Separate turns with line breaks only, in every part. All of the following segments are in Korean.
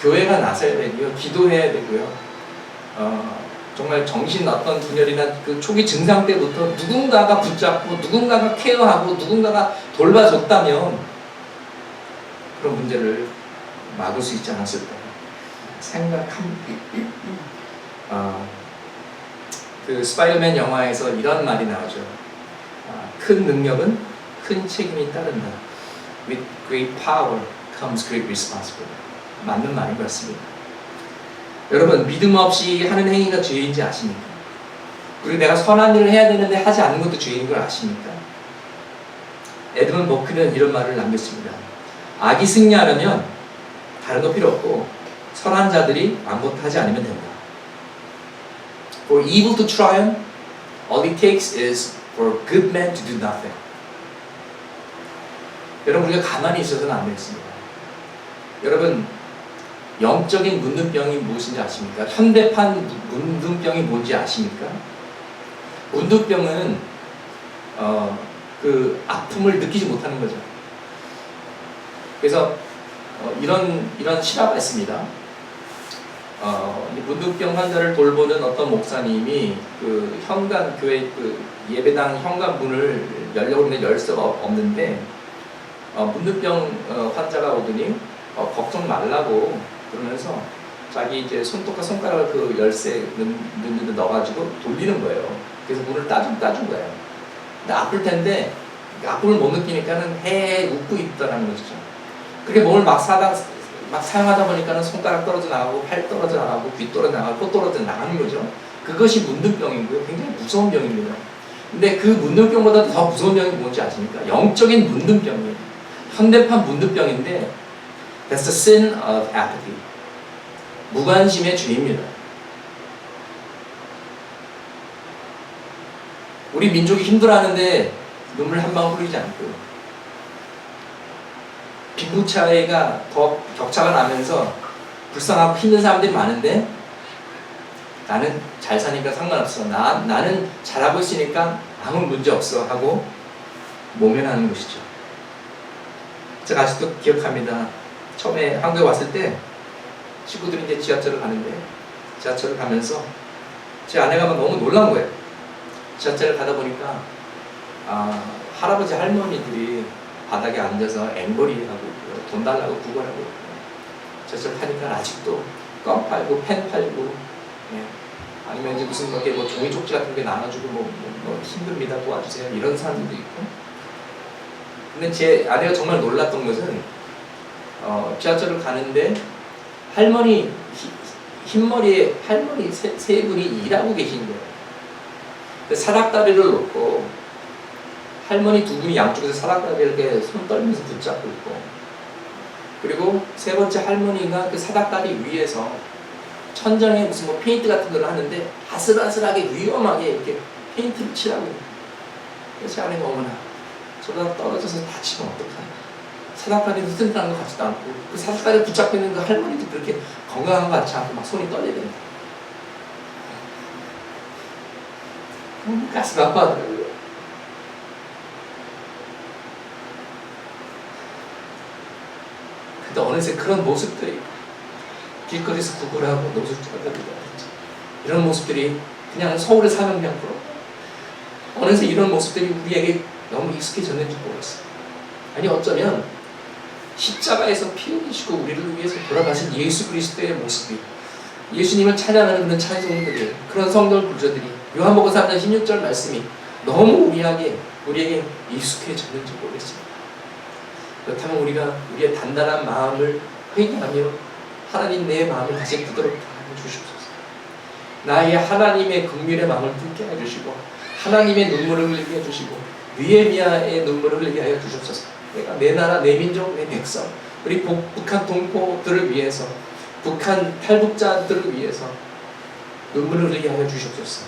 교회가 나서야 되고요. 기도해야 되고요. 정말 정신 어떤 분열이나 그 초기 증상 때부터 누군가가 붙잡고 누군가가 케어하고 누군가가 돌봐줬다면 그런 문제를 막을 수 있지 않았을까 생각합니다. 그 스파이더맨 영화에서 이런 말이 나오죠. 큰 능력은 큰 책임이 따른다. With great power comes great responsibility. 맞는 말인 것 같습니다. 여러분, 믿음 없이 하는 행위가 죄인지 아십니까? 그리고 내가 선한 일을 해야 되는데 하지 않는 것도 죄인 걸 아십니까? 에드먼 버크는 이런 말을 남겼습니다. 악이 승리하려면 다른 거 필요 없고 선한 자들이 아무것도 하지 않으면 된다. For evil to triumph, all it takes is for good men to do nothing. 여러분, 우리가 가만히 있어서는 안 되겠습니다. 여러분, 영적인 문둥병이 무엇인지 아십니까? 현대판 문둥병이 뭔지 아십니까? 문둥병은 그 아픔을 느끼지 못하는 거죠. 그래서 이런 실화가 있습니다. 문둥병 환자를 돌보는 어떤 목사님이 그 현관 교회 그 예배당 현관 문을 열려고 하는데 열 수가 없는데 문둥병 환자가 오더니 걱정 말라고 그러면서 자기 이제 손가락을 그 열쇠 넣는 데 넣어가지고 돌리는 거예요. 그래서 문을 따준 거예요. 근데 아플 텐데 아픔을 못 느끼니까는 웃고 있더라는 거죠. 그렇게 몸을 막 사용하다 보니까는 손가락 떨어져 나가고 팔 떨어져 나가고 귀 떨어져 나가고 코 떨어져 나가는 거죠. 그것이 문둥병이고요. 굉장히 무서운 병입니다. 근데 그 문둥병보다 더 무서운 병이 뭔지 아십니까? 영적인 문둥병이에요. 현대판 문둥병인데 That's the sin of apathy. 무관심의 죄입니다. 우리 민족이 힘들어하는데 눈물 한 방울 흘리지 않고 빈부 차이가 더 격차가 나면서 불쌍하고 힘든 사람들이 많은데 나는 잘 사니까 상관없어. 나는 잘하고 있으니까 아무 문제 없어 하고 모면하는 것이죠. 제가 아직도 기억합니다. 처음에 한국에 왔을 때 친구들이 이제 지하철을 가는데 지하철을 가면서 제 아내가 너무 놀란 거예요. 지하철을 가다 보니까 할아버지 할머니들이 바닥에 앉아서 앵벌이하고 돈 달라고 구걸하고 지하철 타니까 아직도 껌 팔고 펜 팔고 아니면 이제 무슨 뭐 종이 쪽지 같은 게 나눠주고 뭐 힘듭니다 도와주세요 이런 사람들도 있고. 근데 제 아내가 정말 놀랐던 것은 지하철을 가는데 할머니 흰머리에 할머니 세 분이 일하고 계신 거예요. 사닥다리를 놓고 할머니 두 분이 양쪽에서 사닥다리를 이렇게 손 떨면서 붙잡고 있고, 그리고 세 번째 할머니가 그 사닥다리 위에서 천장에 무슨 뭐 페인트 같은 걸 하는데 아슬아슬하게 위험하게 이렇게 페인트를 칠하고 있는 거예요. 그래서 아내가 어머나 저러다 떨어져서 다치면 어떡하나. 사닥다리도 튼튼한 것 같지도 않고 그 사닥다리를 붙잡고 있는 그 할머니도 그렇게 건강한 것 같지 않고 막 손이 떨려야 된다. 가슴이 아파하더라고요. 근데 어느새 그런 모습들이 길거리에서 구걸하고 노숙자들이 이런 모습들이 그냥 서울에 사는 그냥 어느새 이런 모습들이 우리에게 너무 익숙해졌는지 모르겠어요. 아니 어쩌면 십자가에서 피 흘리시고 우리를 위해서 돌아가신 예수 그리스도의 모습이 예수님을 찬양하는 그런 찬송들이 그런 성경 구절들이 요한복음 3장 16절 말씀이 너무 우리에게 익숙해졌는지 모르겠습니다. 그렇다면 우리가 우리의 단단한 마음을 회개하며 하나님 내 마음을 다시 부드럽게 하여 주시옵소서. 나의 하나님의 긍휼의 마음을 품게 해주시고 하나님의 눈물을 흘리게 해주시고 느헤미야의 눈물을 흘리게 하여 주시옵소서. 내가 내 나라, 내 민족, 내 백성, 우리 북한 동포들을 위해서, 북한 탈북자들을 위해서 눈물을 흘리게 하여 주시옵소서.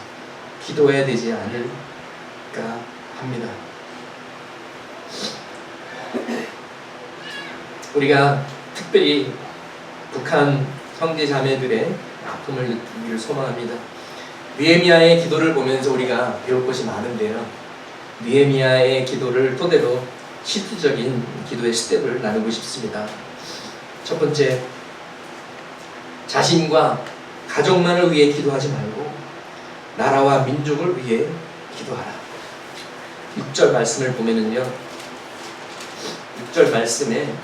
기도해야 되지 않을까 합니다. 우리가 특별히 북한 형제 자매들의 아픔을 느끼기를 소망합니다. 느헤미야의 기도를 보면서 우리가 배울 것이 많은데요. 느헤미야의 기도를 토대로 실질적인 기도의 스텝을 나누고 싶습니다. 첫 번째, 자신과 가족만을 위해 기도하지 말고 나라와 민족을 위해 기도하라. 6절 말씀을 보면은요, 6절 말씀에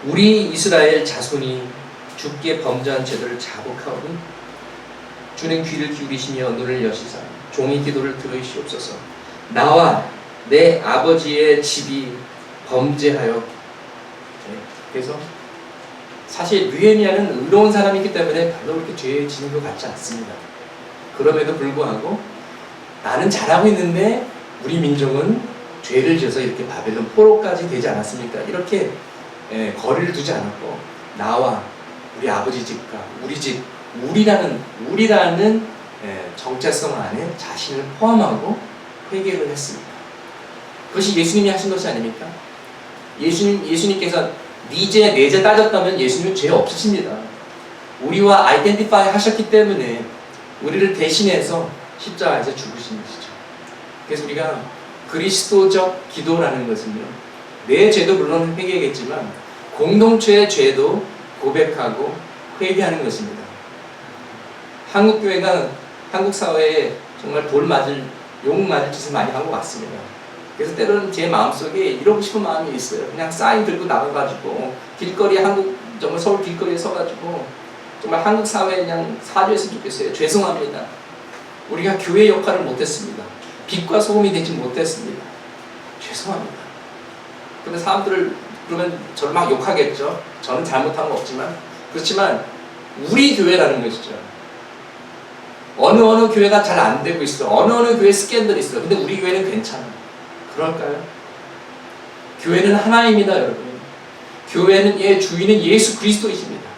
우리 이스라엘 자손이 주께 범죄한 죄들을 자복하오니 주는 귀를 기울이시며 눈을 여시사 종의 기도를 들으시옵소서. 나와 내 아버지의 집이 범죄하여. 그래서 사실 느헤미야는 의로운 사람이기 때문에 별로 그렇게 죄에 지는 것 같지 않습니다. 그럼에도 불구하고 나는 잘하고 있는데 우리 민족은 죄를 지어서 이렇게 바벨론 포로까지 되지 않았습니까? 이렇게 거리를 두지 않았고 나와 우리 아버지 집과 우리 집, 우리라는 정체성 안에 자신을 포함하고 회개를 했습니다. 그것이 예수님이 하신 것이 아닙니까? 예수님께서 네 죄 따졌다면 예수님은 죄 없으십니다. 우리와 아이덴티파이 하셨기 때문에 우리를 대신해서 십자가에서 죽으신 것이죠. 그래서 우리가 그리스도적 기도라는 것은요, 내 죄도 물론 회개하겠지만 공동체의 죄도 고백하고 회개하는 것입니다. 한국 교회가 한국 사회에 정말 욕 맞을 짓을 많이 한 것 같습니다. 그래서 때로는 제 마음속에 이러고 싶은 마음이 있어요. 그냥 사인 들고 나가가지고 길거리에 정말 서울 길거리에 서가지고 정말 한국 사회에 그냥 사죄했으면 좋겠어요. 죄송합니다. 우리가 교회 역할을 못했습니다. 빛과 소금이 되지 못했습니다. 죄송합니다. 근데 사람들을 그러면 저를 막 욕하겠죠. 저는 잘못한 거 없지만. 그렇지만 우리 교회라는 것이죠. 어느 교회가 잘 안 되고 있어. 어느 교회 스캔들이 있어. 근데 우리 교회는 괜찮아. 그럴까요? 교회는 하나입니다, 여러분. 교회는 주인은 예수 그리스도이십니다.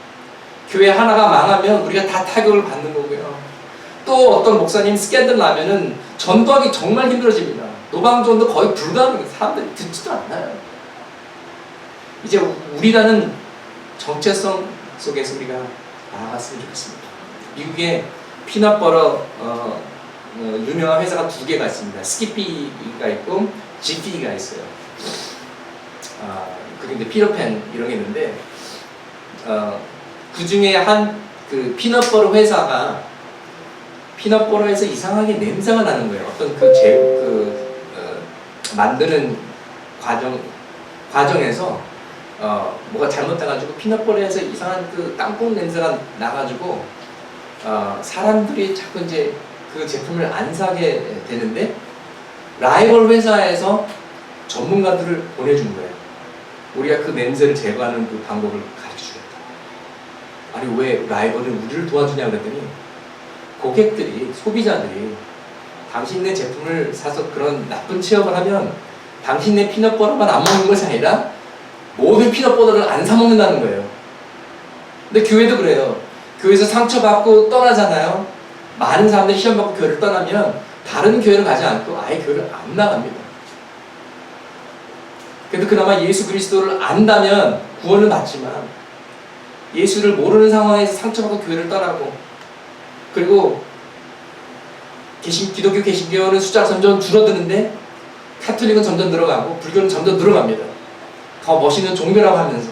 교회 하나가 망하면 우리가 다 타격을 받는 거고요. 또 어떤 목사님 스캔들 나면은 전도하기 정말 힘들어집니다. 노방전도 거의 불가능해요. 사람들이 듣지도 않아요. 이제 우리라는 정체성 속에서 우리가 나아갔으면 좋겠습니다. 미국에 피넛버터 유명한 회사가 2개가 있습니다. 스키피가 있고 지피가 있어요. 그리고 이제 피터팬 이런 게 있는데 그 중에 그 피넛버터 회사가 피넛버터에서 이상하게 냄새가 나는 거예요. 어떤 만드는 과정에서 뭐가 잘못돼가지고 피넛버터에서 이상한 그 땅콩 냄새가 나가지고 사람들이 자꾸 이제 그 제품을 안 사게 되는데 라이벌 회사에서 전문가들을 보내준 거예요. 우리가 그 냄새를 제거하는 그 방법을 가르쳐주겠다. 아니 왜 라이벌은 우리를 도와주냐 그랬더니 고객들이, 소비자들이 당신네 제품을 사서 그런 나쁜 체험을 하면 당신네 피넛버터만 안 먹는 것이 아니라 모든 피넛버터를 안 사 먹는다는 거예요. 근데 교회도 그래요. 교회에서 상처받고 떠나잖아요. 많은 사람들이 시험받고 교회를 떠나면 다른 교회를 가지 않고 아예 교회를 안 나갑니다. 그래도 그나마 예수 그리스도를 안다면 구원을 받지만 예수를 모르는 상황에서 상처받고 교회를 떠나고, 그리고 기독교 개신교는 숫자가 점점 줄어드는데 카톨릭은 점점 늘어가고 불교는 점점 늘어갑니다. 더 멋있는 종교라고 하면서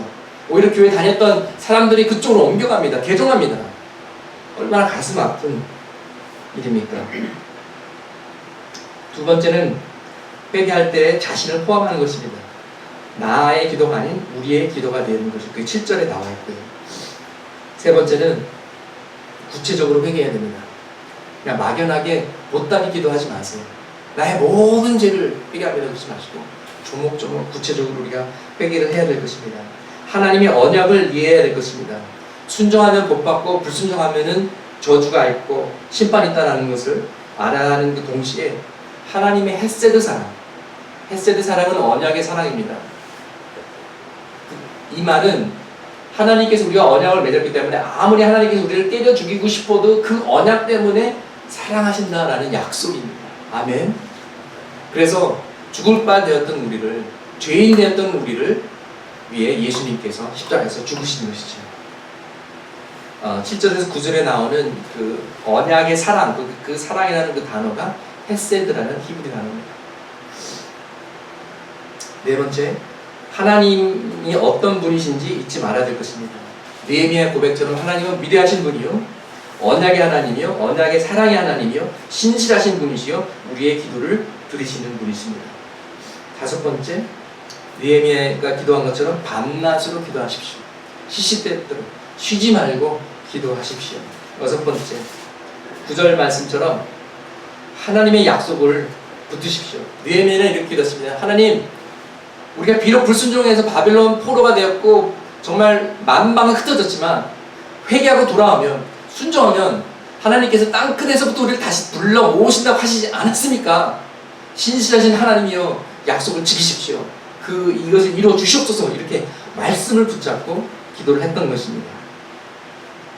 오히려 교회 다녔던 사람들이 그쪽으로 옮겨갑니다. 개종합니다. 얼마나 가슴 아픈 일입니까? 두 번째는 회개할 때 자신을 포함하는 것입니다. 나의 기도가 아닌 우리의 기도가 되는 것이 그 7절에 나와 있고요. 세 번째는 구체적으로 회개해야 됩니다. 그냥 막연하게 못다니 기도하지 마세요. 나의 모든 죄를 회개하며 그러지 마시고 조목조목 구체적으로 우리가 회개를 해야 될 것입니다. 하나님의 언약을 이해해야 될 것입니다. 순종하면 복받고 불순종하면 저주가 있고 심판이 있다는 것을 알아야 하는 그 동시에 하나님의 헤세드 사랑은 언약의 사랑입니다. 이 말은 하나님께서 우리가 언약을 맺었기 때문에 아무리 하나님께서 우리를 때려 죽이고 싶어도 그 언약 때문에 사랑하신다라는 약속입니다. 아멘. 그래서 죽을 바 되었던 우리를, 죄인 되었던 우리를 위해 예수님께서 십자가에서 죽으신 것이죠. 7절에서 9절에 나오는 그 언약의 사랑, 그 사랑이라는 그 단어가 헤세드라는 히브리 단어입니다. 네 번째, 하나님이 어떤 분이신지 잊지 말아야 될 것입니다. 느헤미야의 고백처럼 하나님은 위대하신 분이요, 언약의 하나님이요, 언약의 사랑의 하나님이요, 신실하신 분이시요, 우리의 기도를 들으시는 분이십니다. 다섯 번째, 느헤미야가 기도한 것처럼 밤낮으로 기도하십시오. 시시때때로 쉬지 말고 기도하십시오. 여섯 번째, 9절 말씀처럼 하나님의 약속을 붙드십시오. 느헤미야는 이렇게 기도했습니다. 하나님, 우리가 비록 불순종해서 바벨론 포로가 되었고 정말 만방에 흩어졌지만 회개하고 돌아오면, 순종하면 하나님께서 땅끝에서부터 우리를 다시 불러 모으신다고 하시지 않았습니까? 신실하신 하나님이여, 약속을 지키십시오. 이것을 이루어 주시옵소서. 이렇게 말씀을 붙잡고 기도를 했던 것입니다.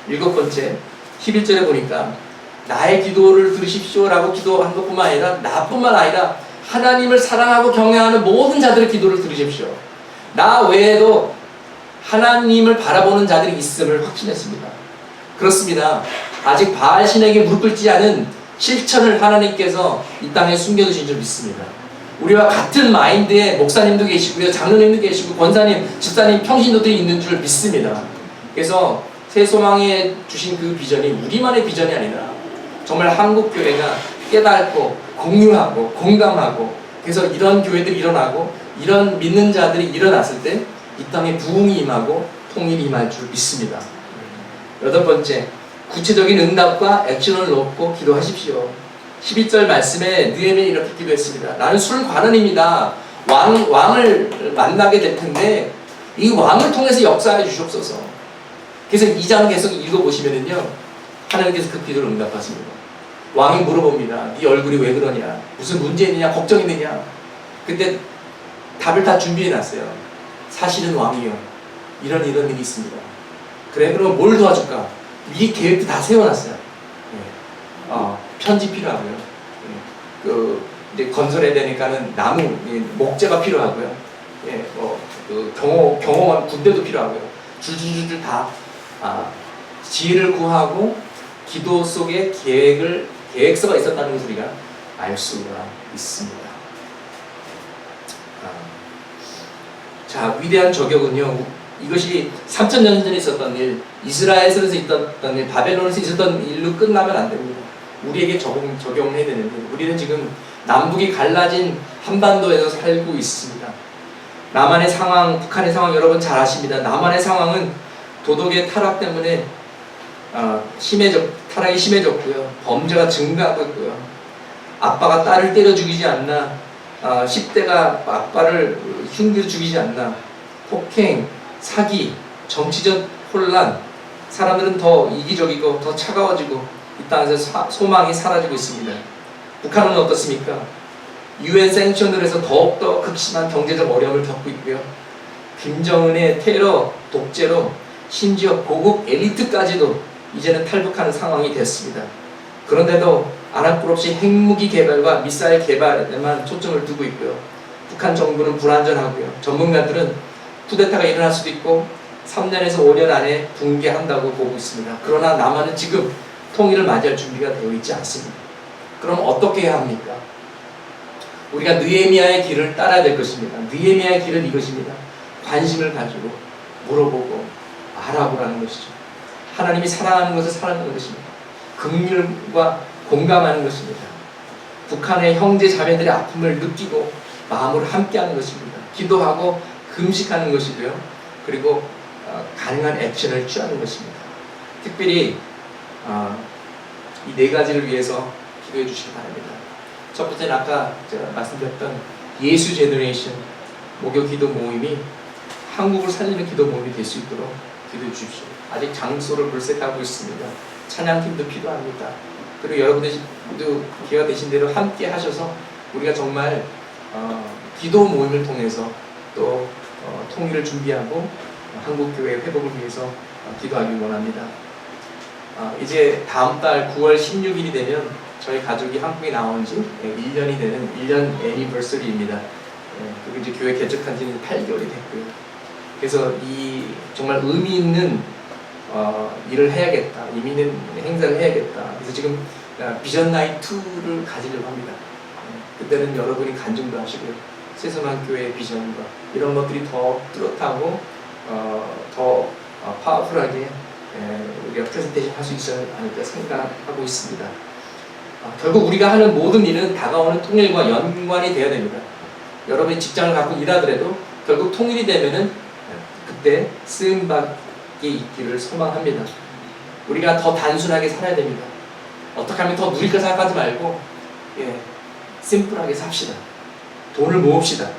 일곱 번째, 11절에 보니까 나의 기도를 들으십시오 라고 기도한 것뿐만 아니라, 나뿐만 아니라 하나님을 사랑하고 경외하는 모든 자들의 기도를 들으십시오. 나 외에도 하나님을 바라보는 자들이 있음을 확신했습니다. 그렇습니다. 아직 바알 신에게 무릎 꿇지 않은 실천을 하나님께서 이 땅에 숨겨두신 줄 믿습니다. 우리와 같은 마인드의 목사님도 계시고요, 장로님도 계시고, 권사님, 집사님, 평신도들이 있는 줄 믿습니다. 그래서 새소망에 주신 그 비전이 우리만의 비전이 아니라 정말 한국교회가 깨닫고 공유하고 공감하고, 그래서 이런 교회들이 일어나고 이런 믿는 자들이 일어났을 때 이 땅에 부흥이 임하고 통일이 임할 줄 믿습니다. 여덟 번째, 구체적인 응답과 액션을 놓고 기도하십시오. 12절 말씀에 느헤미야는 이렇게 기도했습니다. 나는 술관원입니다. 왕을 만나게 될 텐데 이 왕을 통해서 역사해 주시옵소서. 그래서 2장 계속 읽어보시면은요, 하나님께서 그 기도를 응답하십니다. 왕이 물어봅니다. 네 얼굴이 왜 그러냐? 무슨 문제 있느냐? 걱정 있느냐? 그때 답을 다 준비해놨어요. 사실은 왕이요, 이런 일이 있습니다. 그래, 그럼 뭘 도와줄까? 미리 계획도 다 세워놨어요. 편지 필요하고요. 이제 건설해야 되니까는 나무, 목재가 필요하고요. 경호원 군대도 필요하고요. 줄줄줄 다 지혜를 구하고 기도 속에 계획서가 있었다는 것을 우리가 알 수가 있습니다. 자, 위대한 저격은요, 이것이 3000년 전에 있었던 일, 이스라엘에서 있었던 일, 바벨론에서 있었던 일로 끝나면 안 됩니다. 우리에게 적용을 해야 되는데, 우리는 지금 남북이 갈라진 한반도에서 살고 있습니다. 남한의 상황, 북한의 상황 여러분 잘 아십니다. 남한의 상황은 도덕의 타락 때문에 타락이 심해졌고요. 범죄가 증가하고 있고요. 아빠가 딸을 때려 죽이지 않나, 10대가 아빠를 흉기로 죽이지 않나, 폭행, 사기, 정치적 혼란, 사람들은 더 이기적이고 더 차가워지고 이 땅에서 소망이 사라지고 있습니다. 북한은 어떻습니까? UN 생션들에서 더욱더 극심한 경제적 어려움을 겪고 있고요. 김정은의 테러, 독재로 심지어 고급 엘리트까지도 이제는 탈북하는 상황이 됐습니다. 그런데도 아랑곳 없이 핵무기 개발과 미사일 개발에만 초점을 두고 있고요. 북한 정부는 불안전하고요. 전문가들은 쿠데타가 일어날 수도 있고 3년에서 5년 안에 붕괴한다고 보고 있습니다. 그러나 남한은 지금 통일을 맞이할 준비가 되어 있지 않습니다. 그럼 어떻게 해야 합니까? 우리가 느헤미야의 길을 따라야 될 것입니다. 느헤미야의 길은 이것입니다. 관심을 가지고 물어보고 알아보라는 것이죠. 하나님이 사랑하는 것을 사랑하는 것입니다. 긍휼과 공감하는 것입니다. 북한의 형제 자매들의 아픔을 느끼고 마음으로 함께하는 것입니다. 기도하고 금식하는 것이고요. 그리고 가능한 액션을 취하는 것입니다. 특별히 이 네 가지를 위해서 기도해 주시기 바랍니다. 첫 번째는 아까 제가 말씀드렸던 예수 제너레이션 목요 기도 모임이 한국을 살리는 기도 모임이 될 수 있도록 기도해 주십시오. 아직 장소를 물색하고 있습니다. 찬양팀도 필요합니다. 그리고 여러분들도 기회가 되신 대로 함께 하셔서 우리가 정말 기도 모임을 통해서 또 통일을 준비하고 한국교회 회복을 위해서 기도하기 원합니다. 이제 다음 달 9월 16일이 되면 저희 가족이 한국에 나온 지 1년이 되는 1년 애니버서리입니다. 그리고 이제 교회 개척한 지는 8개월이 됐고요. 그래서 이 정말 의미 있는 일을 해야겠다, 의미 있는 행사를 해야겠다. 그래서 지금 비전 나잇 2를 가지려고 합니다. 그때는 여러분이 간증도 하시고요. 새소망 교회의 비전과 이런 것들이 더 뚜렷하고 더 파워풀하게 우리가 프레젠테이션 할 수 있어야 하니까 생각하고 있습니다. 결국 우리가 하는 모든 일은 다가오는 통일과 연관이 되어야 됩니다. 여러분이 직장을 갖고 일하더라도 결국 통일이 되면은 그때 쓰임받기 있기를 소망합니다. 우리가 더 단순하게 살아야 됩니다. 어떻게 하면 더 누릴까 생각하지 말고 심플하게 삽시다. 돈을 모읍시다.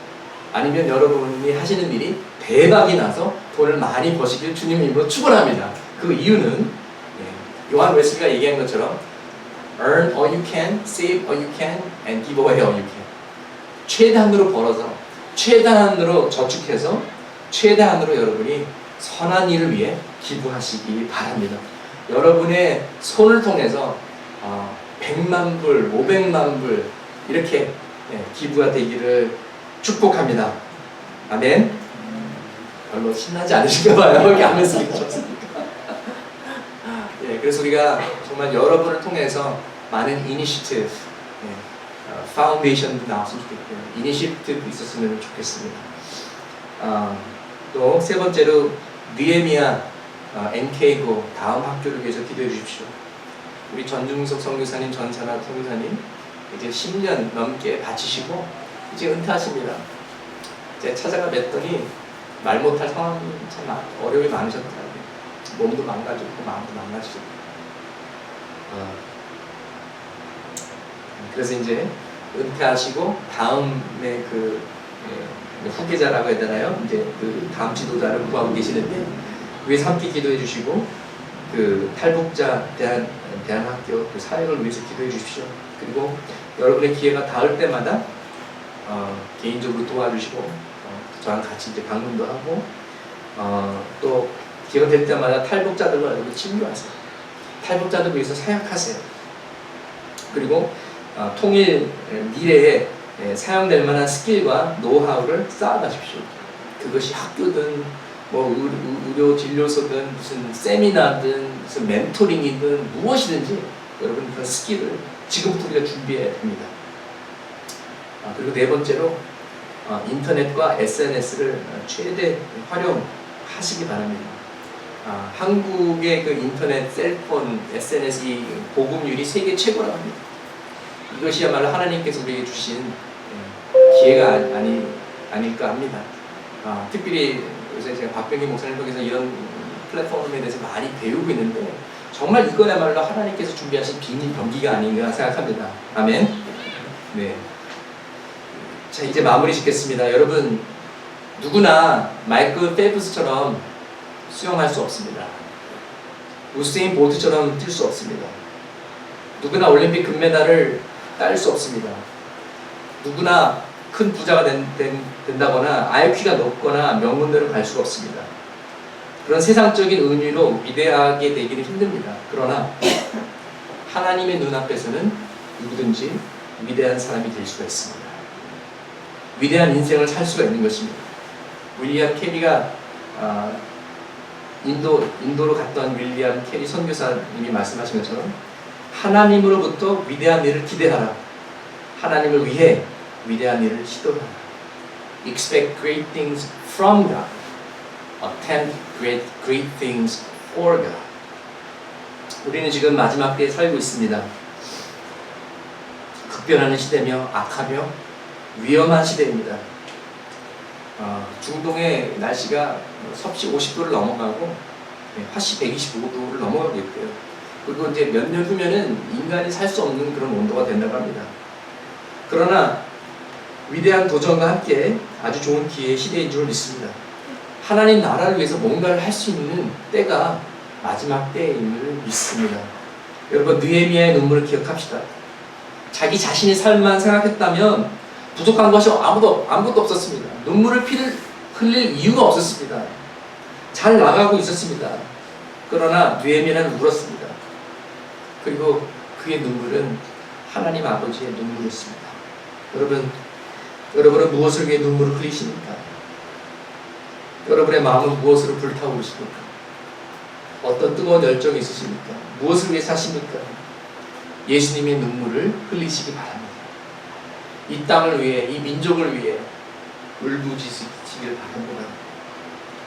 아니면 여러분이 하시는 일이 대박이 나서 돈을 많이 버시길 주님 이름으로 축원합니다. 그 이유는 요한 웨슬리가 얘기한 것처럼 earn all you can, save all you can, and give away all you can. 최대한으로 벌어서 최대한으로 저축해서 최대한으로 여러분이 선한 일을 위해 기부하시기 바랍니다. 여러분의 손을 통해서 100만 불, 500만 불 이렇게 기부가 되기를 축복합니다. 아멘. 별로 신나지 않으신가 봐요. 이렇게 하면서 좋습니까? 그래서 우리가 정말 여러분을 통해서 많은 이니시티브, 파운데이션도 나왔으면 좋겠고요. 이니시티브 있었으면 좋겠습니다. 또 세 번째로 느헤미야 NK고 다음 학교를 위해서 기도해 주십시오. 우리 전중석 선교사님, 전산학 선교사님 이제 10년 넘게 바치시고 이제 은퇴하십니다. 제가 찾아가 뵀더니 말 못할 상황이 참 어려움이 많으셨더라고요. 몸도 망가지고 마음도 망가지고. 그래서 이제 은퇴하시고 다음에 그 후계자라고 해야 되나요? 이제 그 다음 지도자를 구하고 계시는데 위에서 함께 기도해 주시고 그 탈북자 대안학교 그 사역을 위해서 기도해 주십시오. 그리고 여러분의 기회가 닿을 때마다 개인적으로 도와주시고 저랑 같이 이제 방문도 하고 또 기회가 될 때마다 탈북자들과 여러분 친구하세요. 탈북자들 위해서 사역하세요. 그리고 통일 미래에 사용될 만한 스킬과 노하우를 쌓아가십시오. 그것이 학교든 뭐 의료 진료소든 무슨 세미나든 무슨 멘토링이든 무엇이든지 여러분 그런 스킬을 지금부터 우리가 준비해야 됩니다. 그리고 네 번째로 인터넷과 SNS를 최대 활용하시기 바랍니다. 한국의 그 인터넷, 셀폰, SNS 이 보급률이 세계 최고라고 합니다. 이것이야말로 하나님께서 우리에게 주신 기회가 아닐까 합니다. 특별히 요새 제가 박병기 목사님 통해서 이런 플랫폼에 대해서 많이 배우고 있는데 정말 이거야말로 하나님께서 준비하신 비밀 병기가 아닌가 생각합니다. 아멘. 네. 자, 이제 마무리 짓겠습니다. 여러분 누구나 마이클 펠프스처럼 수영할 수 없습니다. 우세인 볼트처럼 뛸 수 없습니다. 누구나 올림픽 금메달을 딸 수 없습니다. 누구나 큰 부자가 된다거나 IQ가 높거나 명문대로 갈 수가 없습니다. 그런 세상적인 은유로 위대하게 되기는 힘듭니다. 그러나 하나님의 눈앞에서는 누구든지 위대한 사람이 될 수가 있습니다. 위대한 인생을 살 수가 있는 것입니다. 윌리엄 캐리가 인도로 갔던 윌리엄 캐리 선교사님이 말씀하신 것처럼 하나님으로부터 위대한 일을 기대하라. 하나님을 위해 위대한 일을 시도하라. Expect great things from God. Attempt great things for God. 우리는 지금 마지막 때에 살고 있습니다. 급변하는 시대며 악하며 위험한 시대입니다. 중동의 날씨가 섭씨 50도를 넘어가고 화씨 125도를 넘어가고 있고요. 그리고 이제 몇 년 후면은 인간이 살 수 없는 그런 온도가 된다고 합니다. 그러나 위대한 도전과 함께 아주 좋은 기회의 시대인 줄 믿습니다. 하나님 나라를 위해서 뭔가를 할 수 있는 때가 마지막 때임을 믿습니다. 여러분 느헤미야의 눈물을 기억합시다. 자기 자신의 삶만 생각했다면 부족한 것이 아무것도 없었습니다. 눈물을 흘릴 이유가 없었습니다. 잘 나가고 있었습니다. 그러나 느헤미야는 울었습니다. 그리고 그의 눈물은 하나님 아버지의 눈물이었습니다. 여러분은 무엇을 위해 눈물을 흘리십니까? 여러분의 마음은 무엇으로 불타오르십니까? 어떤 뜨거운 열정이 있으십니까? 무엇을 위해 사십니까? 예수님의 눈물을 흘리시기 바랍니다. 이 땅을 위해, 이 민족을 위해 울부짖으시길 바랍니다.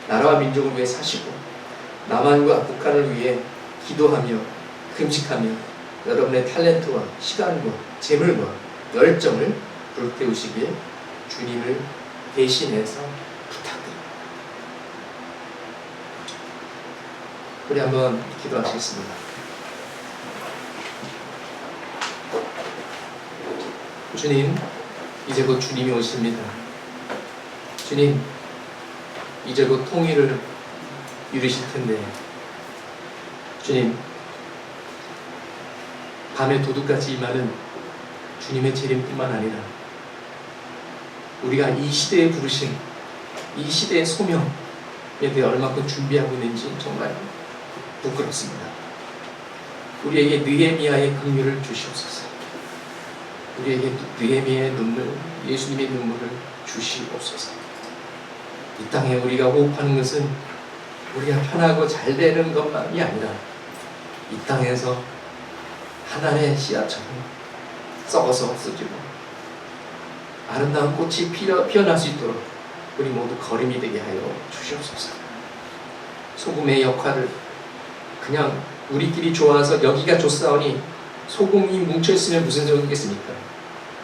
나라와 민족을 위해 사시고 남한과 북한을 위해 기도하며 금식하며 여러분의 탤런트와 시간과 재물과 열정을 불태우시길 주님을 대신해서 부탁드립니다. 우리 한번 기도하시겠습니다. 주님, 이제 곧 주님이 오십니다. 주님, 이제 곧 통일을 이루실 텐데, 주님, 밤에 도둑같이 임하는 주님의 재림뿐만 아니라 우리가 이 시대에 부르신 이 시대의 소명에 대해 얼마큼 준비하고 있는지 정말 부끄럽습니다. 우리에게 느헤미야의 긍휼을 주시옵소서. 우리에게 느헤미야의 눈물, 예수님의 눈물을 주시옵소서. 이 땅에 우리가 호흡하는 것은 우리가 편하고 잘 되는 것만이 아니라 이 땅에서 하나의 씨앗처럼 썩어서 없어지고 아름다운 꽃이 피어날 수 있도록 우리 모두 거림이 되게 하여 주시옵소서. 소금의 역할을 그냥 우리끼리 좋아서 여기가 좋사오니 소금이 뭉쳐있으면 무슨 소용이겠습니까?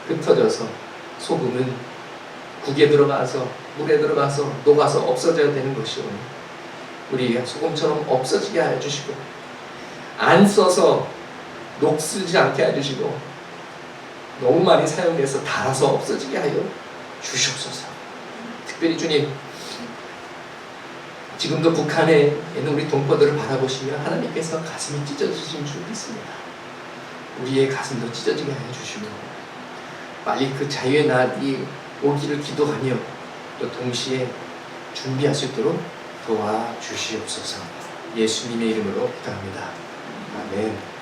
흩어져서 소금은 국에 들어가서 물에 들어가서 녹아서 없어져야 되는 것이오니 우리가 소금처럼 없어지게 하여 주시고 안 써서 녹슬지 않게 해주시고 너무 많이 사용해서 닳아서 없어지게 하여 주시옵소서. 특별히 주님, 지금도 북한에 있는 우리 동포들을 바라보시며 하나님께서 가슴이 찢어지신 줄 믿습니다. 우리의 가슴도 찢어지게 하여 주시고 빨리 그 자유의 날이 오기를 기도하며 또 동시에 준비할 수 있도록 도와주시옵소서. 예수님의 이름으로 기도합니다. 아멘.